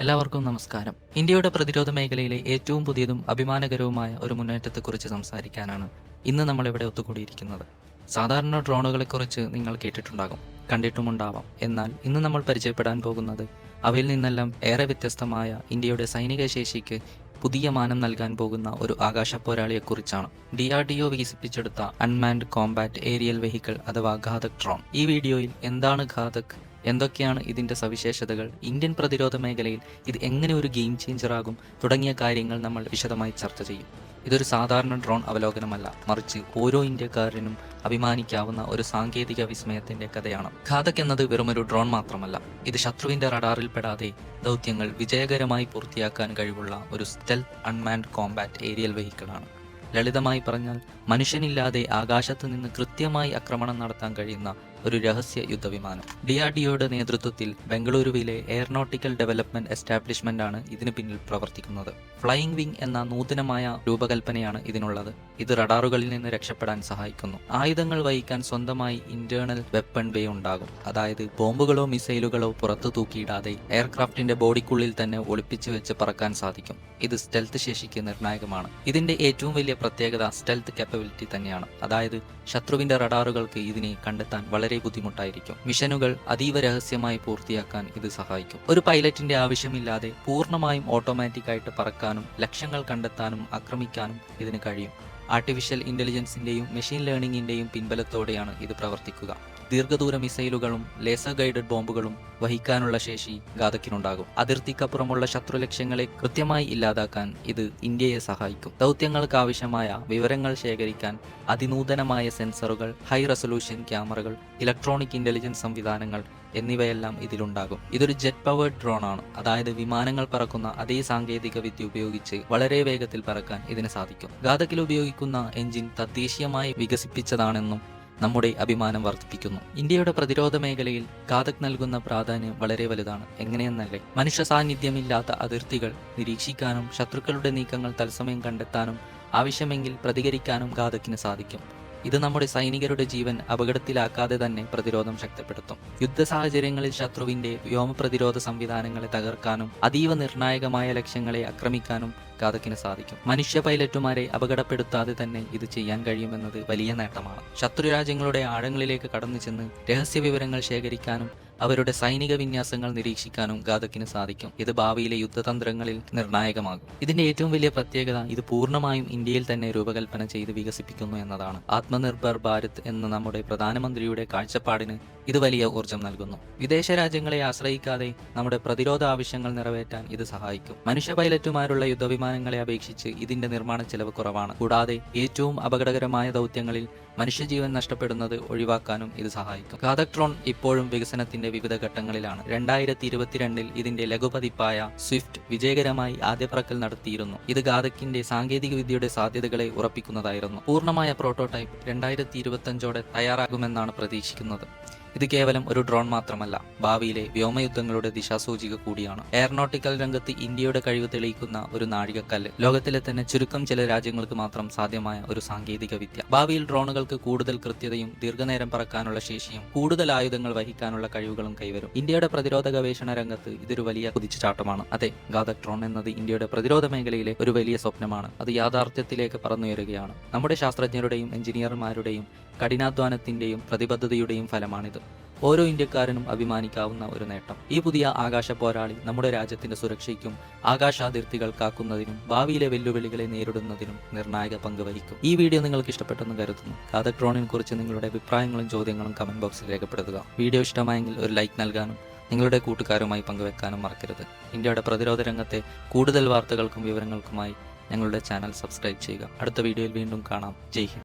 എല്ലാവർക്കും നമസ്കാരം. ഇന്ത്യയുടെ പ്രതിരോധ മേഖലയിലെ ഏറ്റവും പുതിയതും അഭിമാനകരവുമായ ഒരു മുന്നേറ്റത്തെക്കുറിച്ച് സംസാരിക്കാനാണ് ഇന്ന് നമ്മളിവിടെ ഒത്തുകൂടിയിരിക്കുന്നത്. സാധാരണ ഡ്രോണുകളെക്കുറിച്ച് നിങ്ങൾ കേട്ടിട്ടുണ്ടാകും, കണ്ടിട്ടുമുണ്ടാവാം. എന്നാൽ ഇന്ന് നമ്മൾ പരിചയപ്പെടാൻ പോകുന്നത് അവയിൽ നിന്നെല്ലാം ഏറെ വ്യത്യസ്തമായ ഇന്ത്യയുടെ സൈനിക ശേഷിക്ക് പുതിയ മാനം നൽകാൻ പോകുന്ന ഒരു ആകാശ പോരാളിയെക്കുറിച്ചാണ്. DRDO വികസിപ്പിച്ചെടുത്ത അൺമാൻഡ് കോമ്പാറ്റ് ഏരിയൽ വെഹിക്കിൾ അഥവാ ഘാതക് ഡ്രോൺ. ഈ വീഡിയോയിൽ എന്താണ് ഘാതക്, എന്തൊക്കെയാണ് ഇതിൻ്റെ സവിശേഷതകൾ, ഇന്ത്യൻ പ്രതിരോധ മേഖലയിൽ ഇത് എങ്ങനെ ഒരു ഗെയിം ചേഞ്ചർ ആകും തുടങ്ങിയ കാര്യങ്ങൾ നമ്മൾ വിശദമായി ചർച്ച ചെയ്യും. ഇതൊരു സാധാരണ ഡ്രോൺ അവലോകനമല്ല, മറിച്ച് ഓരോ ഇന്ത്യക്കാരനും അഭിമാനിക്കാവുന്ന ഒരു സാങ്കേതിക വിസ്മയത്തിന്റെ കഥയാണ്. ഘാതക് എന്നത് വെറുമൊരു ഡ്രോൺ മാത്രമല്ല, ഇത് ശത്രുവിന്റെ റഡാറിൽ പെടാതെ ദൗത്യങ്ങൾ വിജയകരമായി പൂർത്തിയാക്കാൻ കഴിവുള്ള ഒരു സ്റ്റെൽത്ത് അൺമാൻഡ് കോമ്പാറ്റ് ഏരിയൽ വെഹിക്കിളാണ്. ലളിതമായി പറഞ്ഞാൽ, മനുഷ്യനില്ലാതെ ആകാശത്ത് നിന്ന് കൃത്യമായി ആക്രമണം നടത്താൻ കഴിയുന്ന ഒരു രഹസ്യ യുദ്ധവിമാനം. DRDOയുടെ നേതൃത്വത്തിൽ ബംഗളൂരുവിലെ എയർനോട്ടിക്കൽ ഡെവലപ്മെന്റ് എസ്റ്റാബ്ലിഷ്മെന്റ് ആണ് ഇതിന് പിന്നിൽ പ്രവർത്തിക്കുന്നത്. ഫ്ലൈയിങ് വിങ് എന്ന നൂതനമായ രൂപകൽപ്പനയാണ് ഇതിനുള്ളത്. ഇത് റഡാറുകളിൽ നിന്ന് രക്ഷപ്പെടാൻ സഹായിക്കുന്നു. ആയുധങ്ങൾ വഹിക്കാൻ സ്വന്തമായി ഇന്റേണൽ വെപ്പൺ ബേ ഉണ്ടാകും. അതായത് ബോംബുകളോ മിസൈലുകളോ പുറത്തു തൂക്കിയിടാതെ എയർക്രാഫ്റ്റിന്റെ ബോഡിക്കുള്ളിൽ തന്നെ ഒളിപ്പിച്ചു വെച്ച് പറക്കാൻ സാധിക്കും. ഇത് സ്റ്റെൽത്ത് ശേഷിക്ക് നിർണായകമാണ്. ഇതിന്റെ ഏറ്റവും വലിയ പ്രത്യേകത സ്റ്റെൽത്ത് കാപ്പബിലിറ്റി തന്നെയാണ്. അതായത് ശത്രുവിന്റെ റഡാറുകൾക്ക് ഇതിനെ കണ്ടെത്താൻ വളരെ ബുദ്ധിമുട്ടായിരിക്കും. മിഷനുകൾ അതീവ രഹസ്യമായി പൂർത്തിയാക്കാൻ ഇത് സഹായിക്കും. ഒരു പൈലറ്റിന്റെ ആവശ്യമില്ലാതെ പൂർണ്ണമായും ഓട്ടോമാറ്റിക് ആയിട്ട് പറക്കാനും ലക്ഷ്യങ്ങൾ കണ്ടെത്താനും ആക്രമിക്കാനും ഇതിന് കഴിയും. ആർട്ടിഫിഷ്യൽ ഇന്റലിജൻസിന്റെയും മെഷീൻ ലേണിംഗിന്റെയും പിൻബലത്തോടെയാണ് ഇത് പ്രവർത്തിക്കുക. ദീർഘദൂര മിസൈലുകളും ലേസർ ഗൈഡഡ് ബോംബുകളും വഹിക്കാനുള്ള ശേഷി ഘാതക്കിനുണ്ടാകും. അതിർത്തിക്കപ്പുറമുള്ള ശത്രു ലക്ഷ്യങ്ങളെ കൃത്യമായി ഇല്ലാതാക്കാൻ ഇത് ഇന്ത്യയെ സഹായിക്കും. ദൗത്യങ്ങൾക്ക് ആവശ്യമായ വിവരങ്ങൾ ശേഖരിക്കാൻ അതിനൂതനമായ സെൻസറുകൾ, ഹൈ റെസൊല്യൂഷൻ ക്യാമറകൾ, ഇലക്ട്രോണിക് ഇന്റലിജൻസ് സംവിധാനങ്ങൾ എന്നിവയെല്ലാം ഇതിലുണ്ടാകും. ഇതൊരു ജെറ്റ് പവേർഡ് ഡ്രോൺ ആണ്. അതായത് വിമാനങ്ങൾ പറക്കുന്ന അതേ സാങ്കേതിക വിദ്യ ഉപയോഗിച്ച് വളരെ വേഗത്തിൽ പറക്കാൻ ഇതിന് സാധിക്കും. ഘാതകിൽ ഉപയോഗിക്കുന്ന എഞ്ചിൻ തദ്ദേശീയമായി വികസിപ്പിച്ചതാണെന്നും നമ്മുടെ അഭിമാനം വർദ്ധിപ്പിക്കുന്നു. ഇന്ത്യയുടെ പ്രതിരോധ മേഖലയിൽ ഘാതക് നൽകുന്ന പ്രാധാന്യം വളരെ വലുതാണ്. എങ്ങനെയെന്നല്ലേ, മനുഷ്യ സാന്നിധ്യമില്ലാത്ത അതിർത്തികൾ നിരീക്ഷിക്കാനും ശത്രുക്കളുടെ നീക്കങ്ങൾ തത്സമയം കണ്ടെത്താനും ആവശ്യമെങ്കിൽ പ്രതികരിക്കാനും ഘാതക്കിന് സാധിക്കും. ഇത് നമ്മുടെ സൈനികരുടെ ജീവൻ അപകടത്തിലാക്കാതെ തന്നെ പ്രതിരോധം ശക്തിപ്പെടുത്തും. യുദ്ധ സാഹചര്യങ്ങളിൽ ശത്രുവിന്റെ വ്യോമ പ്രതിരോധ സംവിധാനങ്ങളെ തകർക്കാനും അതീവ നിർണായകമായ ലക്ഷ്യങ്ങളെ ആക്രമിക്കാനും ഘാതക്കിന് സാധിക്കും. മനുഷ്യ പൈലറ്റുമാരെ അപകടപ്പെടുത്താതെ തന്നെ ഇത് ചെയ്യാൻ കഴിയുമെന്നത് വലിയ നേട്ടമാണ്. ശത്രു രാജ്യങ്ങളുടെ ആഴങ്ങളിലേക്ക് കടന്നു ചെന്ന് രഹസ്യ വിവരങ്ങൾ ശേഖരിക്കാനും അവരുടെ സൈനിക വിന്യാസങ്ങൾ നിരീക്ഷിക്കാനും ഘാതക്കിന് സാധിക്കും. ഇത് ഭാവിയിലെ യുദ്ധതന്ത്രങ്ങളിൽ നിർണായകമാകും. ഇതിന്റെ ഏറ്റവും വലിയ പ്രത്യേകത ഇത് പൂർണ്ണമായും ഇന്ത്യയിൽ തന്നെ രൂപകൽപ്പന ചെയ്ത് വികസിപ്പിക്കുന്നു എന്നതാണ്. ആത്മനിർഭർ ഭാരത് എന്ന നമ്മുടെ പ്രധാനമന്ത്രിയുടെ കാഴ്ചപ്പാടിന് ഇത് വലിയ ഊർജം നൽകുന്നു. വിദേശ രാജ്യങ്ങളെ ആശ്രയിക്കാതെ നമ്മുടെ പ്രതിരോധ ആവശ്യങ്ങൾ നിറവേറ്റാൻ ഇത് സഹായിക്കും. മനുഷ്യ പൈലറ്റുമാരുള്ള യുദ്ധവിമാനങ്ങളെ അപേക്ഷിച്ച് ഇതിന്റെ നിർമ്മാണ ചെലവ് കുറവാണ്. കൂടാതെ ഏറ്റവും അപകടകരമായ ദൗത്യങ്ങളിൽ മനുഷ്യജീവൻ നഷ്ടപ്പെടുന്നത് ഒഴിവാക്കാനും ഇത് സഹായിക്കും. ഘാതക് ഡ്രോൺ ഇപ്പോഴും വികസനത്തിന്റെ വിവിധ ഘട്ടങ്ങളിലാണ്. 2022 ഇതിന്റെ ലഘുപതിപ്പായ സ്വിഫ്റ്റ് വിജയകരമായി ആദ്യ പറക്കൽ നടത്തിയിരുന്നു. ഇത് ഘാതക്കിന്റെ സാങ്കേതിക വിദ്യയുടെ സാധ്യതകളെ ഉറപ്പിക്കുന്നതായിരുന്നു. പൂർണ്ണമായ പ്രോട്ടോടൈപ്പ് 2025ഓടെ തയ്യാറാകുമെന്നാണ് പ്രതീക്ഷിക്കുന്നത്. ഇത് കേവലം ഒരു ഡ്രോൺ മാത്രമല്ല, ഭാവിയിലെ വ്യോമയുദ്ധങ്ങളുടെ ദിശാസൂചിക കൂടിയാണ്. എയർനോട്ടിക്കൽ രംഗത്ത് ഇന്ത്യയുടെ കഴിവ് തെളിയിക്കുന്ന ഒരു നാഴികക്കല്ല്. ലോകത്തിലെ തന്നെ ചുരുക്കം ചില രാജ്യങ്ങൾക്ക് മാത്രം സാധ്യമായ ഒരു സാങ്കേതിക വിദ്യ. ഭാവിയിൽ ഡ്രോണുകൾക്ക് കൂടുതൽ കൃത്യതയും ദീർഘനേരം പറക്കാനുള്ള ശേഷിയും കൂടുതൽ ആയുധങ്ങൾ വഹിക്കാനുള്ള കഴിവുകളും കൈവരും. ഇന്ത്യയുടെ പ്രതിരോധ ഗവേഷണ രംഗത്ത് ഇതൊരു വലിയ കുതിച്ചുചാട്ടമാണ്. അതെ, ഘാതക് ഡ്രോൺ എന്നത് ഇന്ത്യയുടെ പ്രതിരോധ മേഖലയിലെ ഒരു വലിയ സ്വപ്നമാണ്. അത് യാഥാർത്ഥ്യത്തിലേക്ക് പറന്നുയരുകയാണ്. നമ്മുടെ ശാസ്ത്രജ്ഞരുടെയും എഞ്ചിനീയർമാരുടെയും കഠിനാധ്വാനത്തിന്റെയും പ്രതിബദ്ധതയുടെയും ഫലമാണിത്. ഓരോ ഇന്ത്യക്കാരനും അഭിമാനിക്കാവുന്ന ഒരു നേട്ടം. ഈ പുതിയ ആകാശ പോരാളി നമ്മുടെ രാജ്യത്തിന്റെ സുരക്ഷയ്ക്കും ആകാശാതിർത്തികൾ കാക്കുന്നതിനും ഭാവിയിലെ വെല്ലുവിളികളെ നേരിടുന്നതിനും നിർണായക പങ്ക് വഹിക്കും. ഈ വീഡിയോ നിങ്ങൾക്ക് ഇഷ്ടപ്പെട്ടെന്ന് കരുതുന്നു. ഘാതക് ഡ്രോണിനെ കുറിച്ച് നിങ്ങളുടെ അഭിപ്രായങ്ങളും ചോദ്യങ്ങളും കമന്റ് ബോക്സിൽ രേഖപ്പെടുത്തുക. വീഡിയോ ഇഷ്ടമായെങ്കിൽ ഒരു ലൈക്ക് നൽകാനും നിങ്ങളുടെ കൂട്ടുകാരുമായി പങ്കുവെക്കാനും മറക്കരുത്. ഇന്ത്യയുടെ പ്രതിരോധ രംഗത്തെ കൂടുതൽ വാർത്തകൾക്കും വിവരങ്ങൾക്കുമായി ഞങ്ങളുടെ ചാനൽ സബ്സ്ക്രൈബ് ചെയ്യുക. അടുത്ത വീഡിയോയിൽ വീണ്ടും കാണാം. ജയ് ഹിന്ദ്.